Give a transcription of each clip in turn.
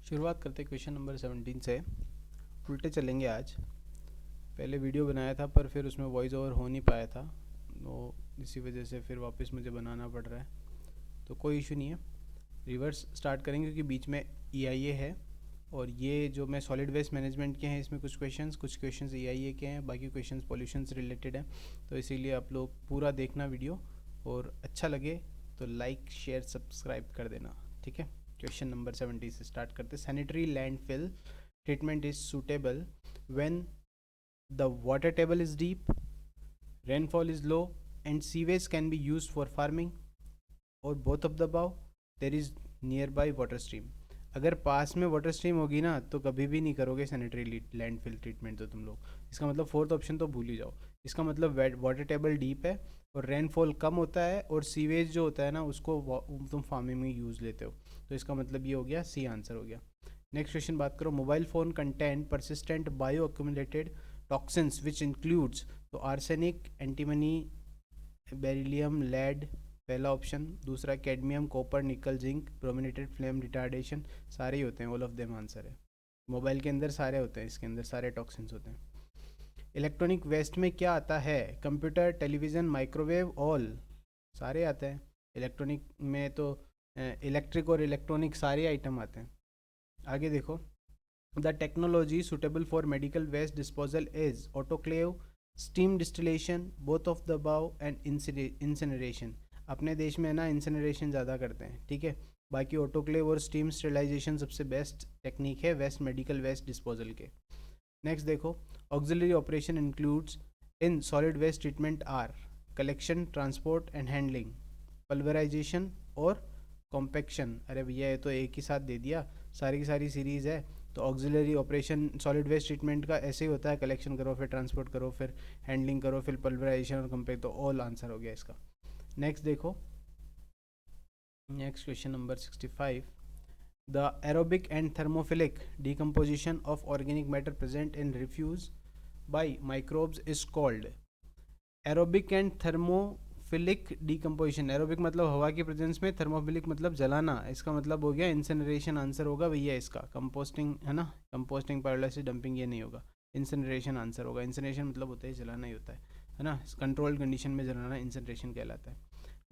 शुरुआत करते question number 17 से। उल्टे चलेंगे आज। पहले वीडियो बनाया था पर फिर उसमें वॉइस ओवर हो नहीं पाया था, तो इसी वजह से फिर वापस मुझे बनाना पड़ रहा है। तो कोई इशू नहीं है, रिवर्स स्टार्ट करेंगे क्योंकि बीच में EIA है। और ये जो मैं सॉलिड वेस्ट मैनेजमेंट के हैं, इसमें कुछ क्वेश्चंस EIA के हैं, बाकी क्वेश्चंस पॉल्यूशन से रिलेटेड हैं। तो इसीलिए आप लोग पूरा देखना वीडियो, और अच्छा लगे तो लाइक शेयर सब्सक्राइब कर देना, ठीक है। क्वेश्चन नंबर 70 से स्टार्ट करते। Sanitary landfill treatment is suitable when the water table is deep, rainfall is low, and sewage can be used for farming, or both of the above. There is nearby water stream. अगर पास में water stream होगी ना तो कभी भी नहीं करोगे sanitary landfill treatment. तो तुम लोग इसका मतलब फोर्थ ऑप्शन तो भूल ही जाओ। इसका मतलब वाटर टेबल डीप है और रेनफॉल कम होता है, और सीवेज जो होता है ना उसको तुम फार्मिंग में यूज़ लेते हो। तो इसका मतलब ये हो गया, सी आंसर हो गया। नेक्स्ट क्वेश्चन बात करो। Mobile phone content persistent bio accumulated toxins which includes, तो आर्सेनिक, एंटीमनी, बेरिलियम, लेड, पहला ऑप्शन। दूसरा कैडमियम, कॉपर, निकल, जिंक, ब्रोमिनेटेड फ्लेम रिटार्डेशन, सारे ही होते हैं, ऑल ऑफ देम आंसर है। मोबाइल के अंदर सारे होते हैं, इसके अंदर सारे टॉक्सिन्स होते हैं। इलेक्ट्रॉनिक वेस्ट में क्या आता है? कंप्यूटर, टेलीविज़न, माइक्रोवेव, ऑल, सारे आते हैं। इलेक्ट्रॉनिक में तो इलेक्ट्रिक और इलेक्ट्रॉनिक सारे आइटम आते हैं। आगे देखो। The technology suitable for medical waste disposal is autoclave, steam distillation, both of the above, and incineration. अपने देश में ना इंसिनरेशन ज़्यादा करते हैं, ठीक है। बाकी ऑटोक्लेव और स्टीम स्टेरिलाइजेशन सबसे बेस्ट टेक्निक है वेस्ट मेडिकल वेस्ट डिस्पोजल के। नेक्स्ट देखो। Auxiliary operation includes in solid waste treatment are collection, transport and handling, pulverization और कॉम्पैक्शन। अरे भैया ये तो एक ही साथ दे दिया, सारी की सारी सीरीज़ है। तो auxiliary operation solid waste treatment का ऐसे ही होता है, कलेक्शन करो, फिर ट्रांसपोर्ट करो, फिर हैंडलिंग करो, फिर पल्वराइजेशन और कॉम्पैक्ट। तो ऑल आंसर हो गया इसका। नेक्स्ट देखो। Next question number 65। The aerobic and thermophilic decomposition of organic matter present in refuse by microbes is called. Aerobic and thermophilic decomposition, aerobic मतलब हवा की प्रेजेंस में, थर्मोफिलिक मतलब जलाना, इसका मतलब हो गया इंसिनरेशन आंसर होगा भैया इसका। कंपोस्टिंग है ना, कंपोस्टिंग, पायरोलाइसिस, डंपिंग ये नहीं होगा, इंसिनरेशन आंसर होगा। इंसिनरेशन मतलब होता है जलाना ही होता है ना, कंट्रोल्ड कंडीशन में जलाना इंसिनरेशन कहलाता है।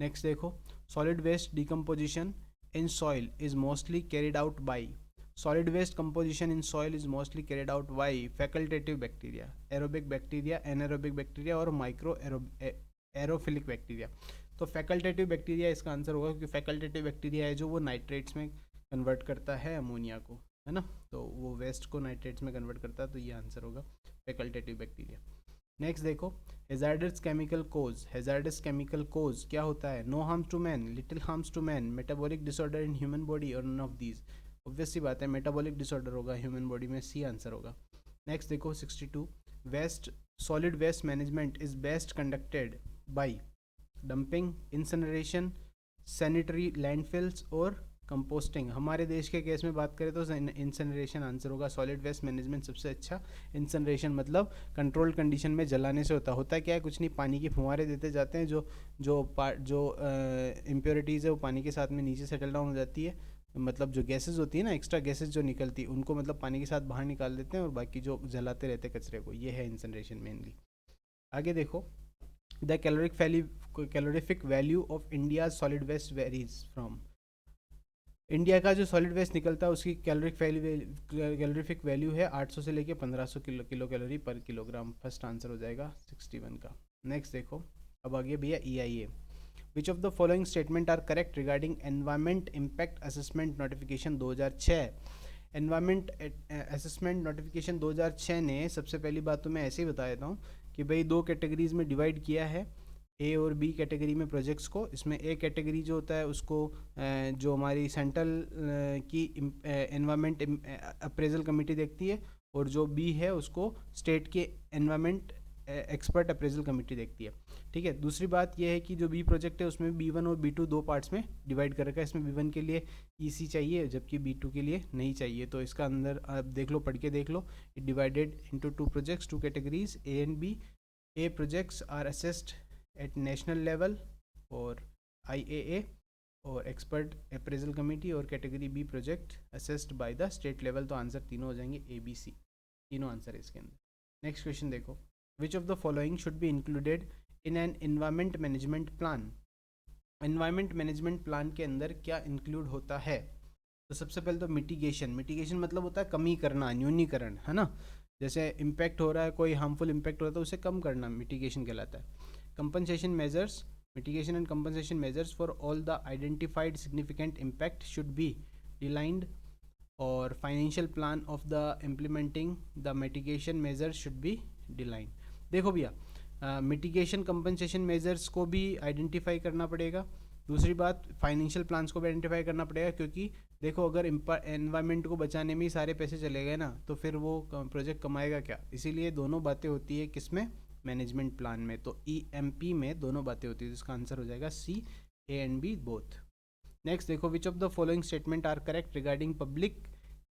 नेक्स्ट देखो। Solid waste decomposition in soil is mostly carried out by, solid waste composition in soil is mostly carried out by facultative bacteria, aerobic bacteria, anaerobic bacteria और माइक्रो एरोफिलिक बैक्टीरिया। तो facultative bacteria इसका answer होगा, क्योंकि facultative bacteria है जो वो nitrates में convert करता है अमोनिया को, है ना। तो वो वेस्ट को नाइट्रेट्स में कन्वर्ट करता है, तो ये आंसर होगा फैकल्टेटिव बैक्टीरिया। नेक्स्ट देखो। Hazardous chemical cause, hazardous chemical cause क्या होता है? No harms to man, little harms to man, metabolic disorder in human body, और नन ऑफ दीज। ऑब्वियस सी बात है, मेटाबॉलिक डिसऑर्डर होगा ह्यूमन बॉडी में, सी आंसर होगा। नेक्स्ट देखो 62। Waste solid waste management is best conducted by dumping, incineration, sanitary landfills और composting. हमारे देश के केस में बात करें तो इंसनरेशन आंसर होगा। सॉलिड वेस्ट मैनेजमेंट सबसे अच्छा इंसनरेशन मतलब कंट्रोल कंडीशन में जलाने से होता है क्या है, कुछ नहीं, पानी की फुहारे देते जाते हैं, जो इम्प्योरिटीज़ है वो पानी के साथ में नीचे सेटल डाउन हो जाती है, मतलब जो गैसेज होती है ना, एक्स्ट्रा गैसेज जो निकलती है उनको मतलब पानी के साथ बाहर निकाल देते हैं, और बाकी जो जलाते रहते हैं कचरे को, ये है इंसनरेशन मेनली। आगे देखो। The calorific value of India solid waste varies from, India का जो सॉलिड वेस्ट निकलता है उसकी कैलोरीफिक वैल्यू है 800 से लेके 1500 किलो कैलोरी पर किलोग्राम। फर्स्ट आंसर हो जाएगा 61 का। नेक्स्ट देखो। अब आगे भैया EIA। Which of the following statement are correct regarding environment impact assessment notification 2006। Environment assessment notification 2006 ने सबसे पहली बात तो मैं ऐसे ही बता देता हूँ कि भाई दो कैटेगरीज में डिवाइड किया है, A और B कैटेगरी में प्रोजेक्ट्स को। इसमें A कैटेगरी जो होता है उसको जो हमारी सेंट्रल की एनवायरमेंट अप्रेजल कमेटी देखती है, और जो B है उसको स्टेट के एनवायरमेंट एक्सपर्ट अप्रेजल कमेटी देखती है, ठीक है। दूसरी बात यह है कि जो B प्रोजेक्ट है उसमें B1 और B2 दो पार्ट्स में डिवाइड कर रखा है। इसमें B1 के लिए EC चाहिए जबकि B2 के लिए नहीं चाहिए। तो इसका अंदर आप देख लो, पढ़ के देख लो। It divided into two projects, two categories, A and B। A projects are assessed at national level or IAA, और एक्सपर्ट अप्रेजल कमेटी और category B project assessed by the state level. तो आंसर तीनों हो जाएंगे A B C, तीनों answer है इसके अंदर। नेक्स्ट क्वेश्चन देखो, which of the following should be included in an environment management plan. Environment management plan के अंदर क्या इंक्लूड होता है? तो सबसे पहले तो मिटिगेशन, मिटिगेशन मतलब होता है कमी करना, न्यूनीकरण, है ना। जैसे इम्पैक्ट हो रहा है, कोई हार्मफुल इम्पैक्ट हो रहा है तो उसे कम करना मिटिगेशन कहलाता है। Compensation measures, mitigation and compensation measures for all the identified significant impact should be aligned, और financial plan of the implementing the mitigation measures should be aligned। देखो भैया, मिटिगेशन कंपनसेशन मेजर्स को भी आइडेंटिफाई करना पड़ेगा। दूसरी बात, फाइनेंशियल प्लान्स को भी आइडेंटिफाई करना पड़ेगा, क्योंकि देखो अगर एनवायरनमेंट को बचाने में ही सारे पैसे चले गए ना तो फिर वो प्रोजेक्ट कमाएगा क्या। इसीलिए दोनों बातें होती है किसमें, मैनेजमेंट प्लान में। तो EMP में दोनों बातें होती है, तो इसका आंसर हो जाएगा C, A and B both. Next देखो, which of the following statement are correct regarding public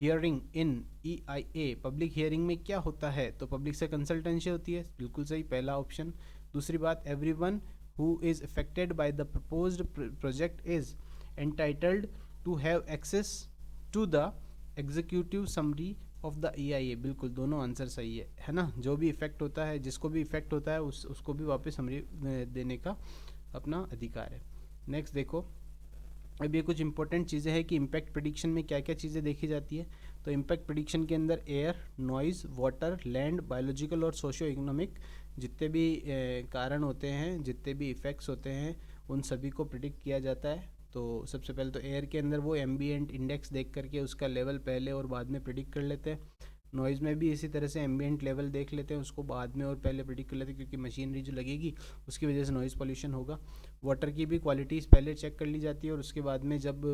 hearing in EIA। Public hearing में क्या होता है? तो पब्लिक से कंसल्टेंसी होती है, बिल्कुल सही, पहला ऑप्शन। दूसरी बात, everyone who is affected by the proposed project is entitled to have access to the executive summary of the EIA। बिल्कुल दोनों आंसर सही है ना। जो भी इफेक्ट होता है, जिसको भी इफेक्ट होता है उसको भी वापस समरी देने का अपना अधिकार है। नेक्स्ट देखो, अब ये कुछ इंपॉर्टेंट चीज़ें हैं कि इम्पैक्ट प्रिडिक्शन में क्या क्या चीज़ें देखी जाती है। तो इम्पैक्ट प्रिडिक्शन के अंदर air, noise, water, land, biological और सोशो इकोनॉमिक जितने भी कारण होते हैं, जितने भी इफ़ेक्ट्स होते हैं, उन सभी को प्रिडिक्ट किया जाता है। तो सबसे पहले तो एयर के अंदर वो एम्बिएंट इंडेक्स देख करके उसका लेवल पहले और बाद में प्रिडिक्ट कर लेते हैं। नॉइज़ में भी इसी तरह से एम्बिएंट लेवल देख लेते हैं, उसको बाद में और पहले प्रिडिक्ट कर लेते हैं, क्योंकि मशीनरी जो लगेगी उसकी वजह से नॉइज़ पॉल्यूशन होगा। वाटर की भी क्वालिटीज़ पहले चेक कर ली जाती है, और उसके बाद में जब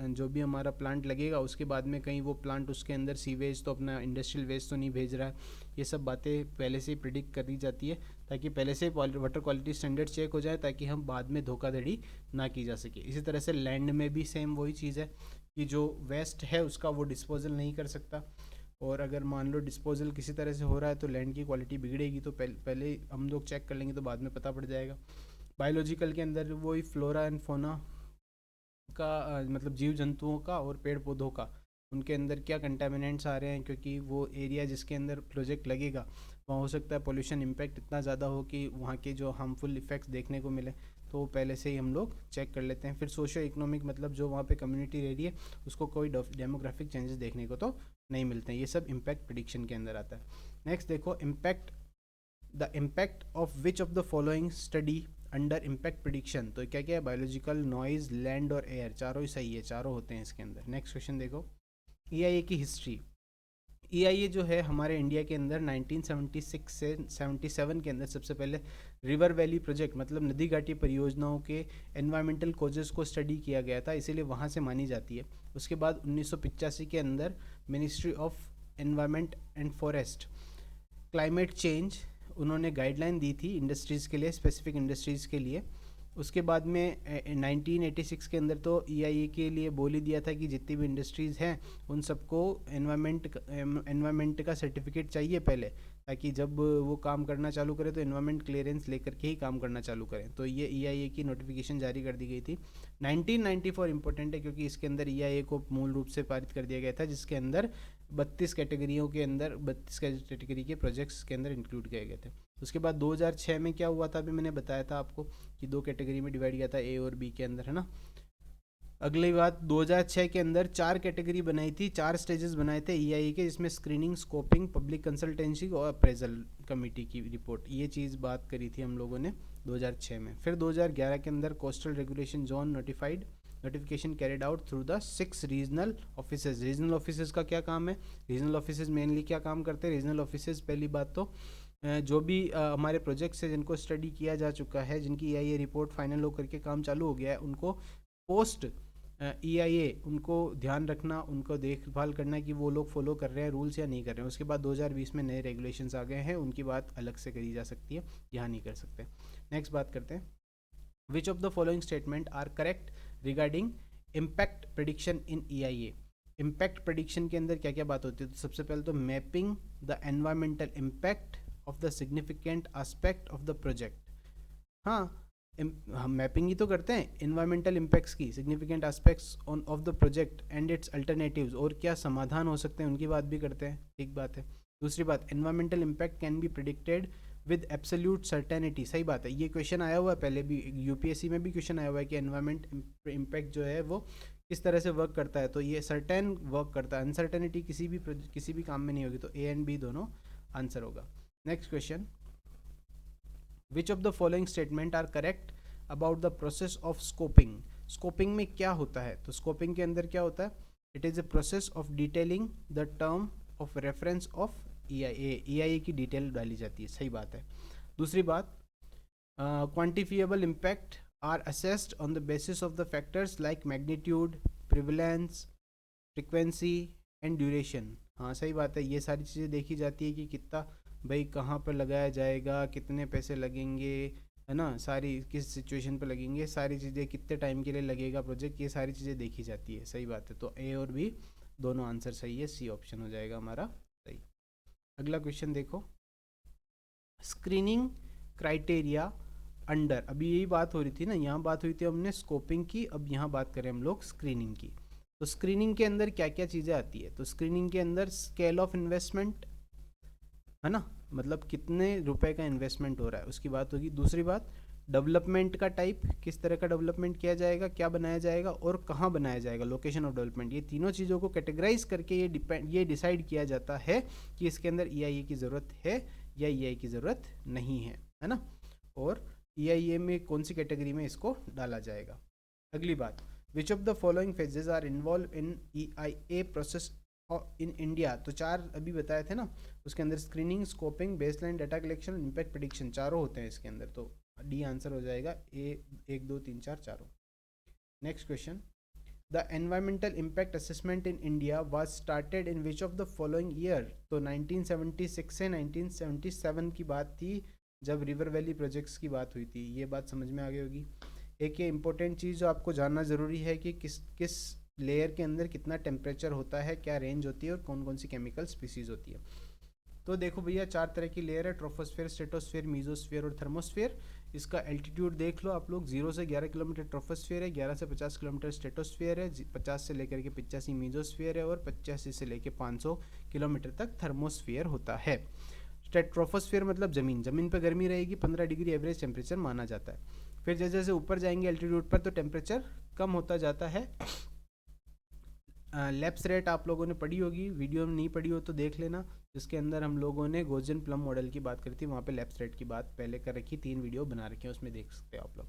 जो भी हमारा प्लांट लगेगा उसके बाद में कहीं वो प्लांट उसके अंदर सीवेज तो अपना इंडस्ट्रियल वेस्ट तो नहीं भेज रहा है, ये सब बातें पहले से ही प्रिडिक्ट कर दी जाती है, ताकि पहले से वाटर क्वालिटी स्टैंडर्ड चेक हो जाए, ताकि हम बाद में धोखाधड़ी ना की जा सके। इसी तरह से लैंड में भी सेम वही चीज़ है कि जो वेस्ट है उसका वो डिस्पोजल नहीं कर सकता, और अगर मान लो डिस्पोजल किसी तरह से हो रहा है तो लैंड की क्वालिटी बिगड़ेगी, तो पहले हम लोग चेक कर लेंगे तो बाद में पता पड़ जाएगा। बायोलॉजिकल के अंदर वही फ्लोरा एंड फोना का मतलब जीव जंतुओं का और पेड़ पौधों का, उनके अंदर क्या कंटामिनेंट्स आ रहे हैं, क्योंकि वो एरिया जिसके अंदर प्रोजेक्ट लगेगा वहाँ हो सकता है पोल्यूशन इम्पैक्ट इतना ज़्यादा हो कि वहाँ के जो हार्मफुल इफ़ेक्ट्स देखने को मिले, तो पहले से ही हम लोग चेक कर लेते हैं। फिर सोशो इकोनॉमिक मतलब जो वहाँ पे कम्युनिटी रह रही है उसको कोई डेमोग्राफिक चेंजेस देखने को तो नहीं मिलते हैं। ये सब इम्पैक्ट प्रिडिक्शन के अंदर आता है। नेक्स्ट देखो, impact, the impact of which of the following study under impact prediction. तो क्या क्या है, बायोलॉजिकल, नॉइज, लैंड और एयर, चारों ही सही है, चारों होते हैं इसके अंदर। नेक्स्ट क्वेश्चन देखो, EIA की हिस्ट्री। EIA जो है हमारे इंडिया के अंदर 1976 से 77 के अंदर सबसे पहले रिवर वैली प्रोजेक्ट मतलब नदी घाटी परियोजनाओं के एनवायरमेंटल कोजेस को स्टडी किया गया था, इसीलिए वहाँ से मानी जाती है। उसके बाद 1985 के अंदर ministry of environment and forest climate change उन्होंने गाइडलाइन दी थी इंडस्ट्रीज़ के लिए, स्पेसिफिक इंडस्ट्रीज़ के लिए। उसके बाद में 1986 के अंदर तो EIA के लिए बोल ही दिया था कि जितनी भी इंडस्ट्रीज़ हैं उन सबको एनवायरमेंट का सर्टिफिकेट चाहिए पहले, ताकि जब वो काम करना चालू करें तो एनवायरमेंट क्लियरेंस लेकर के ही काम करना चालू करें। तो ये EIA की नोटिफिकेशन जारी कर दी गई थी। 1994 इंपॉर्टेंट है, क्योंकि इसके अंदर EIA को मूल रूप से पारित कर दिया गया था, जिसके अंदर 32 कैटेगरियों के अंदर 32 कैटेगरी के प्रोजेक्ट्स के अंदर इंक्लूड किए गए थे। उसके बाद 2006 में क्या हुआ था, अभी मैंने बताया था आपको कि 2 कैटेगरी में डिवाइड किया था, A और B के अंदर, है ना। अगली बात, 2006 के अंदर 4 कैटेगरी बनाई थी, 4 स्टेजेस बनाए थे EIA के, जिसमें स्क्रीनिंग, स्कोपिंग, पब्लिक कंसल्टेंसी और अप्रेजल कमेटी की रिपोर्ट, ये चीज़ बात करी थी हम लोगों ने 2006 में। फिर 2011 के अंदर coastal regulation zone notification carried out through the 6 regional offices. Regional offices का क्या काम है, रीजनल ऑफिसेज मेनली क्या काम करते हैं? रीजनल ऑफिसेज पहली बात तो जो भी हमारे प्रोजेक्ट्स है जिनको स्टडी किया जा चुका है, जिनकी EIA रिपोर्ट फाइनल होकर के काम चालू हो गया है, उनको पोस्ट EIA उनको ध्यान रखना, उनको देखभाल करना कि वो लोग फॉलो कर रहे हैं रूल्स या नहीं कर रहे हैं। उसके बाद 2020 में नए रेगुलेशंस आ गए हैं, उनकी बात अलग से करी जा सकती है, यहाँ नहीं कर सकते। नेक्स्ट बात करते हैं, which of the following statement are correct regarding impact prediction in EIA। Impact prediction के अंदर क्या क्या बात होती है? तो सबसे पहले तो mapping the environmental impact of the significant aspect of the project. हाँ, हम मैपिंग ही तो करते हैं इन्वायरमेंटल इम्पैक्ट्स की, significant aspects on off the project and it's alternatives, और क्या समाधान हो सकते हैं उनकी बात भी करते हैं, एक बात है। दूसरी बात, environmental impact can be predicted with absolute certainty, सही बात है, ये क्वेश्चन आया हुआ है पहले भी, यूपीएससी में भी क्वेश्चन आया हुआ है कि एनवायरमेंट इम्पैक्ट जो है वो किस तरह से वर्क करता है, तो ये सर्टेन वर्क करता है, अनसर्टेनिटी किसी भी काम में नहीं होगी, तो ए एंड बी दोनों आंसर होगा। Next question, which of the following statement are correct about the process of scoping. Scoping में क्या होता है, तो स्कोपिंग के अंदर क्या होता है, it is a process of detailing the term of reference of EIA की डिटेल डाली जाती है, सही बात है। दूसरी बात, quantifiable impact are assessed on the basis of the factors like magnitude, prevalence, frequency and duration, हाँ सही बात है, ये सारी चीज़ें देखी जाती है कि कितना भाई कहाँ पर लगाया जाएगा, कितने पैसे लगेंगे, है ना, सारी किस सिचुएशन पर लगेंगे, सारी चीज़ें कितने टाइम के लिए लगेगा प्रोजेक्ट, ये सारी चीज़ें देखी जाती है, सही बात है। तो ए और बी दोनों आंसर सही है, सी ऑप्शन हो जाएगा हमारा सही। अगला क्वेश्चन देखो, स्क्रीनिंग क्राइटेरिया अंडर, अभी यही बात हो रही थी ना, यहाँ बात हुई थी हमने स्कोपिंग की, अब यहाँ बात करें हम लोग स्क्रीनिंग की। तो स्क्रीनिंग के अंदर क्या क्या चीज़ें आती है, तो स्क्रीनिंग के अंदर स्केल ऑफ इन्वेस्टमेंट, है ना, मतलब कितने रुपए का इन्वेस्टमेंट हो रहा है उसकी बात होगी। दूसरी बात, डेवलपमेंट का टाइप, किस तरह का डेवलपमेंट किया जाएगा, क्या बनाया जाएगा और कहाँ बनाया जाएगा, लोकेशन ऑफ डेवलपमेंट, ये तीनों चीज़ों को कैटेगराइज करके ये डिसाइड किया जाता है कि इसके अंदर EIA की ज़रूरत है या EIA की ज़रूरत नहीं है ना, और EIA में कौन सी कैटेगरी में इसको डाला जाएगा। अगली बात, which of the following phases are involve in EIA process in India, तो चार अभी बताए थे ना, उसके अंदर screening, scoping, baseline data collection, impact prediction, चारों होते हैं इसके अंदर, तो डी आंसर हो जाएगा, ए 1 2 3 4 चारों। Next question, the environmental impact assessment in India was started in which of the following year, तो 1976 से 1977 की बात थी जब रिवर वैली प्रोजेक्ट्स की बात हुई थी, ये बात समझ में आ गई होगी। एक ये इंपॉर्टेंट चीज़ जो आपको जानना ज़रूरी है कि किस लेयर के अंदर कितना टेम्परेचर होता है, क्या रेंज होती है और कौन कौन सी केमिकल स्पीसीज होती है। तो देखो भैया, 4 तरह की लेयर है, ट्रोपोस्फेयर, स्ट्रेटोस्फेयर, मीजोस्फेयर और थर्मोस्फेयर। इसका एल्टीट्यूड देख लो आप लोग, 0 से 11 किलोमीटर ट्रोपोस्फेयर है, 11 से 50 किलोमीटर स्ट्रेटोस्फेयर है, 50 से लेकर के 85 मीजोस्फेयर है और 85 से लेकर 500 किलोमीटर तक थर्मोस्फेयर होता है। ट्रोपोस्फेयर मतलब ज़मीन पर गर्मी रहेगी, 15 डिग्री एवरेज टेम्परेचर माना जाता है। फिर जैसे जैसे ऊपर जाएंगे एल्टीट्यूड पर तो टेम्परेचर कम होता जाता है। लैप्स रेट आप लोगों ने पढ़ी होगी, वीडियो में नहीं पढ़ी हो तो देख लेना, जिसके अंदर हम लोगों ने गॉसियन प्लम मॉडल की बात करी थी, वहाँ पे लैप्स रेट की बात पहले कर रखी, 3 वीडियो बना रखे हैं, उसमें देख सकते हो आप लोग।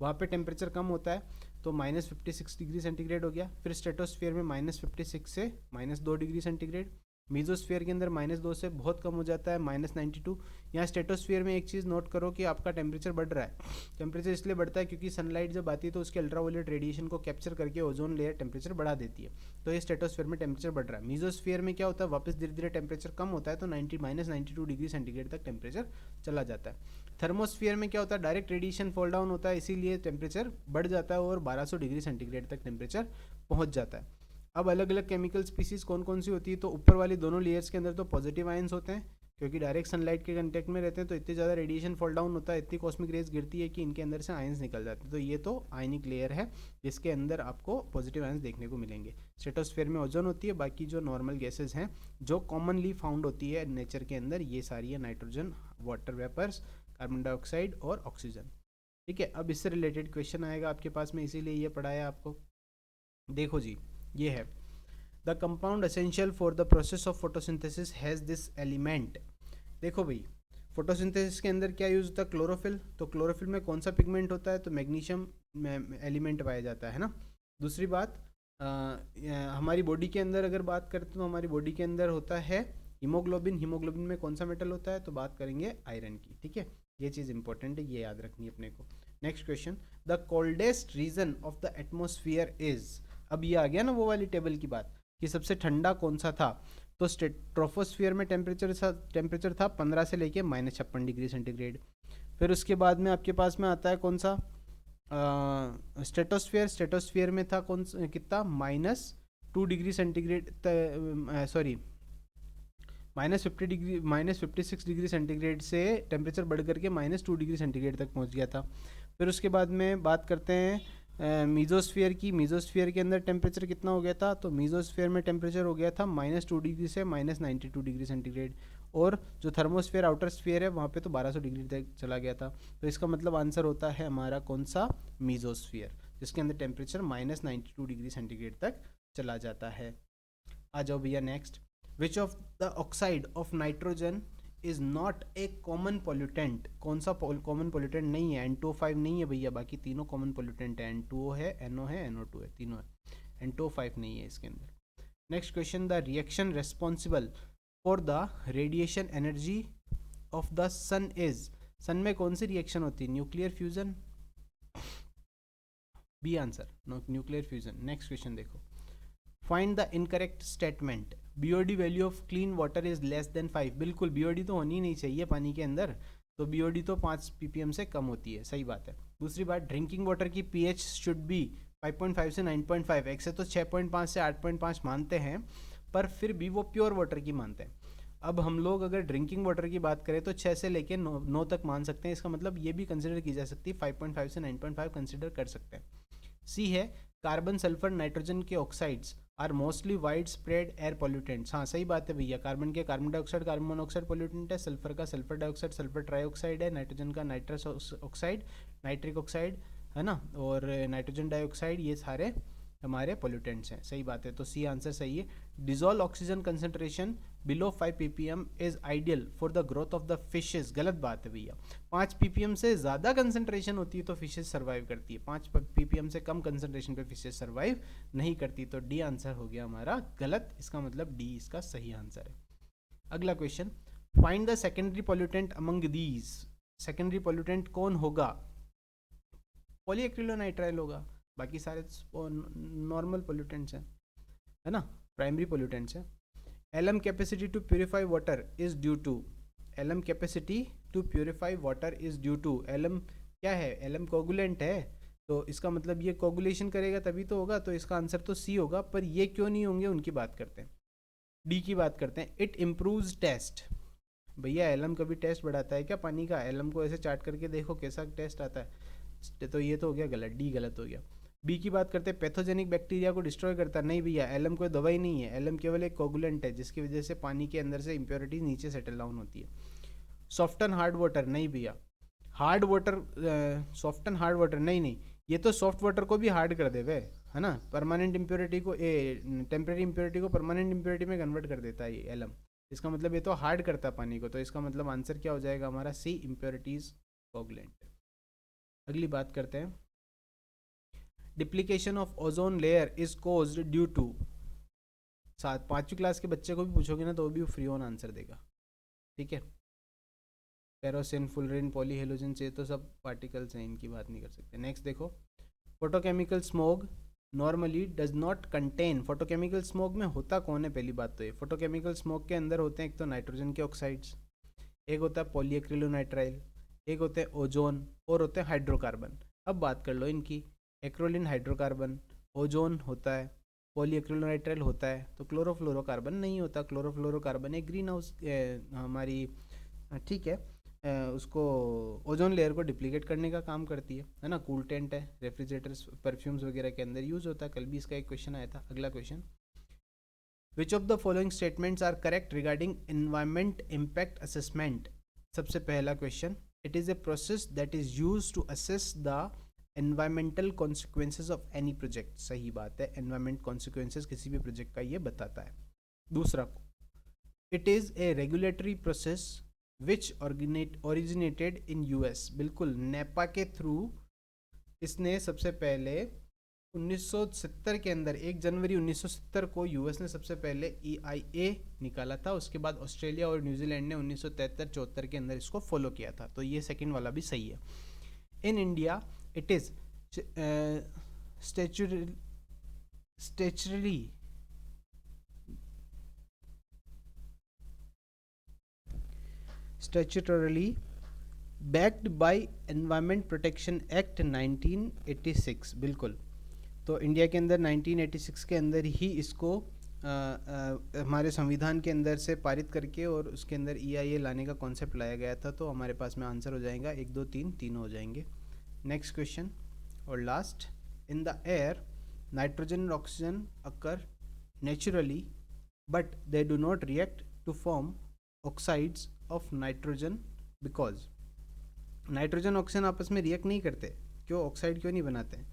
वहाँ पे टेम्परेचर कम होता है तो -56 डिग्री सेंटीग्रेड हो गया। फिर स्ट्रेटोस्फेयर में -56 से -2 डिग्री सेंटीग्रेड। मीजोस्फेयर के अंदर -2 से बहुत कम हो जाता है, -92। यहाँ स्ट्रेटोस्फेयर में एक चीज़ नोट करो कि आपका टेम्परेचर बढ़ रहा है। टेम्परेचर इसलिए बढ़ता है क्योंकि सनलाइट जब आती है तो उसके अल्ट्रावायलेट रेडिएशन को कैप्चर करके ओजोन लेयर टेम्परेचर बढ़ा देती है, तो ये स्ट्रेटोस्फेयर में टेम्परेचर बढ़ रहा है। मीजोस्फेयर में क्या होता है, वापस धीरे धीरे टेम्परेचर कम होता है तो -92 डिग्री सेंटीग्रेड तक टेम्परेचर चला जाता है। थर्मोस्फियर में क्या होता है, डायरेक्ट रेडिएशन फॉल डाउन होता है, इसीलिए टेम्परेचर बढ़ जाता है और 1200 डिग्री सेंटीग्रेड तक टेम्परेचर पहुंच जाता है। अब अलग अलग केमिकल स्पीसीज कौन कौन सी होती है, तो ऊपर वाली दोनों लेयर्स के अंदर तो पॉजिटिव आयंस होते हैं क्योंकि डायरेक्ट सनलाइट के कांटेक्ट में रहते हैं, तो इतनी ज़्यादा रेडिएशन फॉल डाउन होता है, इतनी कॉस्मिक रेज गिरती है कि इनके अंदर से आयंस निकल जाते हैं, तो ये तो आयनिक लेयर है जिसके अंदर आपको पॉजिटिव आयंस देखने को मिलेंगे। स्ट्रेटोस्फेयर में ओजोन होती है, बाकी जो नॉर्मल गैसेज हैं जो कॉमनली फाउंड होती है नेचर के अंदर, ये सारी है nitrogen, water vapours, carbon dioxide और ऑक्सीजन। ठीक है, अब इससे रिलेटेड क्वेश्चन आएगा आपके पास में, इसीलिए ये पढ़ाया आपको। देखो जी, ये है the compound essential for the process of photosynthesis has this element. देखो भाई, फोटोसिंथेसिस के अंदर क्या यूज होता है, क्लोरोफिल, तो क्लोरोफिल में कौन सा पिगमेंट होता है, तो मैग्नीशियम एलिमेंट पाया जाता है ना। दूसरी बात, हमारी बॉडी के अंदर अगर बात करते तो हमारी बॉडी के अंदर होता है हीमोग्लोबिन, हीमोग्लोबिन में कौन सा मेटल होता है, तो बात करेंगे आयरन की। ठीक है, ये चीज़ इंपॉर्टेंट है, ये याद रखनी है अपने को। Next question, the coldest region of the atmosphere is, अब ये आ गया ना वो वाली टेबल की बात कि सबसे ठंडा कौन सा था, तो ट्रोपोस्फियर में टेम्परेचर था 15 से लेके -56 डिग्री सेंटीग्रेड। फिर उसके बाद में आपके पास में आता है कौन सा, स्ट्रेटोस्फियर में था कौन कितना, -2 degree centigrade, sorry -56 degree centigrade से टेम्परेचर बढ़ करके -2 डिग्री सेंटीग्रेड तक पहुंच गया था। फिर उसके बाद में बात करते हैं मीजोस्फीयर की। मीजोस्फीयर के अंदर टेम्परेचर कितना हो गया था, तो मीजोस्फीयर में टेम्परेचर हो गया था -2 डिग्री से -92 डिग्री सेंटीग्रेड। और जो थर्मोस्फीयर आउटर स्फीयर है वहाँ पे तो 1200 डिग्री तक चला गया था। तो इसका मतलब आंसर होता है हमारा कौन सा, मीजोस्फीयर, जिसके अंदर टेम्परेचर -92 डिग्री सेंटीग्रेड तक चला जाता है। आ जाओ भैया next. Which of the oxide of nitrogen is not a common pollutant. कौन सा कॉमन पोल्यूटेंट नहीं है, N2O5 नहीं है भैया, बाकी तीनों कॉमन पोल्यूटेंट है, N2O है, NO है, NO2 है, तीनों है, N2O5 नहीं है इसके अंदर। Next question, the reaction responsible for the radiation energy of the sun is. Sun में कौन सी रिएक्शन होती है, nuclear fusion, B answer, nuclear fusion. Next question देखो, find the incorrect statement, BOD value of clean water is less than 5। बिल्कुल BOD तो होनी ही नहीं चाहिए पानी के अंदर, तो BOD तो 5 ppm से कम होती है, सही बात है। दूसरी बात, ड्रिंकिंग वाटर की pH शुड बी 5.5 से 9.5। एक से तो 6.5 से 8.5 मानते हैं, पर फिर भी वो प्योर वाटर की मानते हैं। अब हम लोग अगर ड्रिंकिंग वाटर की बात करें तो 6 से लेकर 9 तक मान सकते हैं, इसका मतलब ये भी कंसिडर की जा सकती है, 5.5 से 9.5 कंसिडर कर सकते हैं। सी है, कार्बन सल्फर नाइट्रोजन के oxides are mostly wide spread air pollutants. हाँ सही बात है भैया, कार्बन के carbon dioxide carbon monoxide pollutant है, सल्फर का सल्फर डाइऑक्साइड सल्फर ट्राइऑक्साइड है, नाइट्रोजन का नाइट्रस ऑक्साइड नाइट्रिक ऑक्साइड है ना, और नाइट्रोजन डाइऑक्साइड, ये सारे हमारे पोल्यूटेंट्स हैं, सही बात है। तो सी आंसर सही है। Dissolve oxygen concentration below 5 ppm is ideal for the growth of the fishes. गलत बात है भैया, 5 ppm से ज़्यादा कंसेंट्रेशन होती है तो फिशेज सर्वाइव करती है, 5 ppm से कम कंसेंट्रेशन पे फिशेज सर्वाइव नहीं करती। तो डी आंसर हो गया हमारा गलत, इसका मतलब डी इसका सही आंसर है। अगला question, find the secondary pollutant among these. Secondary pollutant कौन होगा, पॉलीएक्रिलोनाइट्राइल होगा, बाकी सारे नॉर्मल पोल्यूटेंट्स हैं, है ना, प्राइमरी पोल्यूटेंट्स हैं। LM capacity to purify water is due to, LM capacity to purify water is due to, LM क्या है, LM कोगुलेंट है, तो इसका मतलब ये कोगुलेशन करेगा तभी तो होगा, तो इसका आंसर तो सी होगा। पर ये क्यों नहीं होंगे उनकी बात करते हैं, डी की बात करते हैं। इट इम्प्रूव्स टेस्ट, भैया LM कभी टेस्ट बढ़ाता है क्या पानी का, LM को ऐसे चाट करके देखो कैसा टेस्ट आता है, तो ये तो हो गया गलत, डी गलत हो गया। बी की बात करते हैं, पैथोजेनिक बैक्टीरिया को डिस्ट्रॉय करता है, नहीं भैया, LM कोई दवाई नहीं है, LM केवल एक कोगुलेंट है जिसकी वजह से पानी के अंदर से इंप्योरिटीज नीचे सेटल डाउन होती है। सॉफ्टन हार्ड वाटर, नहीं भैया, hard water soften hard water नहीं, ये तो सॉफ्ट वाटर को भी हार्ड कर देवे, है ना, परमानेंट इम्प्योरिटी को टेम्परेरी इम्प्योरिटी को परमानेंट इम्प्योरिटी में कन्वर्ट कर देता है ये LM, इसका मतलब ये तो हार्ड करता है पानी को, तो इसका मतलब आंसर क्या हो जाएगा हमारा, सी, इम्प्योरिटीज कोगुलेंट। अगली बात करते हैं, depletion of ozone layer is caused due to. 5वीं क्लास के बच्चे को भी पूछोगे ना तो वो भी फ्री ऑन आंसर देगा, ठीक है। पेरोसिन, फुलरिन, पॉलीहेलोजन से तो सब पार्टिकल्स हैं, इनकी बात नहीं कर सकते। नेक्स्ट देखो, photochemical smog normally does not contain. Photochemical smoke में होता कौन है, पहली बात तो ये, फोटोकेमिकल स्मोक के अंदर होते हैं एक तो नाइट्रोजन के ऑक्साइड्स, एक होता है पॉलीएक्रिलोनाइट्राइल, एक होते हैं ओजोन, और होते हैं हाइड्रोकार्बन। अब बात कर लो इनकी, एक्रोलिन हाइड्रोकार्बन, ओजोन होता है, पॉलीएक्रिलोनाइट्राइल होता है, तो क्लोरोफ्लोरोकार्बन नहीं होता। क्लोरोफ्लोरोकार्बन एक ग्रीन हाउस हमारी, ठीक है, उसको ओजोन लेयर को डिप्लीकेट करने का काम करती है ना, कूलटेंट है, रेफ्रिजरेटर्स, परफ्यूम्स वगैरह के अंदर यूज होता है। कल भी इसका एक क्वेश्चन आया था। अगला question, which of the following statements are correct regarding environment impact assessment. सबसे पहला question, it is a process that is use to assess the environmental consequences of any project. सही बात है, एनवायरमेंट कॉन्सिक्वेंसेज किसी भी प्रोजेक्ट का ये बताता है। दूसरा, it is A regulatory process which originated in US। बिल्कुल, नेपा के थ्रू इसने सबसे पहले 1970 के अंदर 1 जनवरी 1970 को US ने सबसे पहले EIA निकाला था। उसके बाद ऑस्ट्रेलिया और न्यूजीलैंड ने 1973-74 के अंदर इसको फॉलो किया था, तो ये सेकंड वाला भी सही है। In India it is statutorily backed by Environment Protection Act 1986। बिल्कुल, तो इंडिया के अंदर 1986 के अंदर ही इसको हमारे संविधान के अंदर से पारित करके और उसके अंदर EIA लाने का कॉन्सेप्ट लाया गया था। तो हमारे पास में आंसर हो जाएगा 1 2 3 तीनों हो जाएंगे। नेक्स्ट क्वेश्चन और last, in the air nitrogen and oxygen occur naturally but they do not react to form oxides of nitrogen because nitrogen oxygen आपस में रिएक्ट नहीं करते, क्यों ऑक्साइड क्यों नहीं बनाते हैं?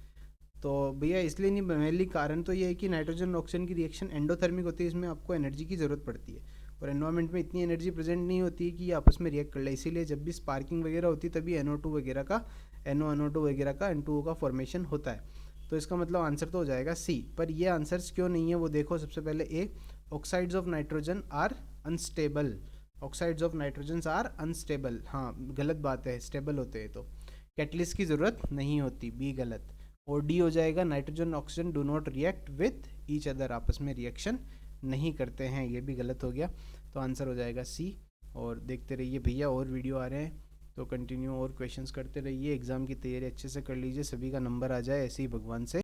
तो भैया इसलिए नहीं, मेनली कारण तो ये है कि नाइट्रोजन और ऑक्सीजन की रिएक्शन एंडोथर्मिक होती है, इसमें आपको एनर्जी की ज़रूरत पड़ती है और एनवायरनमेंट में इतनी एनर्जी प्रेजेंट नहीं होती है कि ये आपस में रिएक्ट कर ले, इसीलिए जब भी स्पार्किंग वगैरह होती है तभी NO2 वगैरह का NO2 वगैरह का N2O का फॉर्मेशन होता है। तो इसका मतलब आंसर तो हो जाएगा सी। पर ये आंसर्स क्यों नहीं है वो देखो, सबसे पहले A, oxides of nitrogen are unstable, oxides of nitrogen are unstable, हाँ गलत बात है, स्टेबल होते हैं तो कैटलिस्ट की ज़रूरत नहीं होती, बी गलत। और डी हो जाएगा, nitrogen oxygen do not react with each other, आपस में रिएक्शन नहीं करते हैं, ये भी गलत हो गया। तो आंसर हो जाएगा सी। और देखते रहिए भैया, और वीडियो आ रहे हैं तो कंटिन्यू और क्वेश्चंस करते रहिए, एग्ज़ाम की तैयारी अच्छे से कर लीजिए, सभी का नंबर आ जाए ऐसे ही भगवान से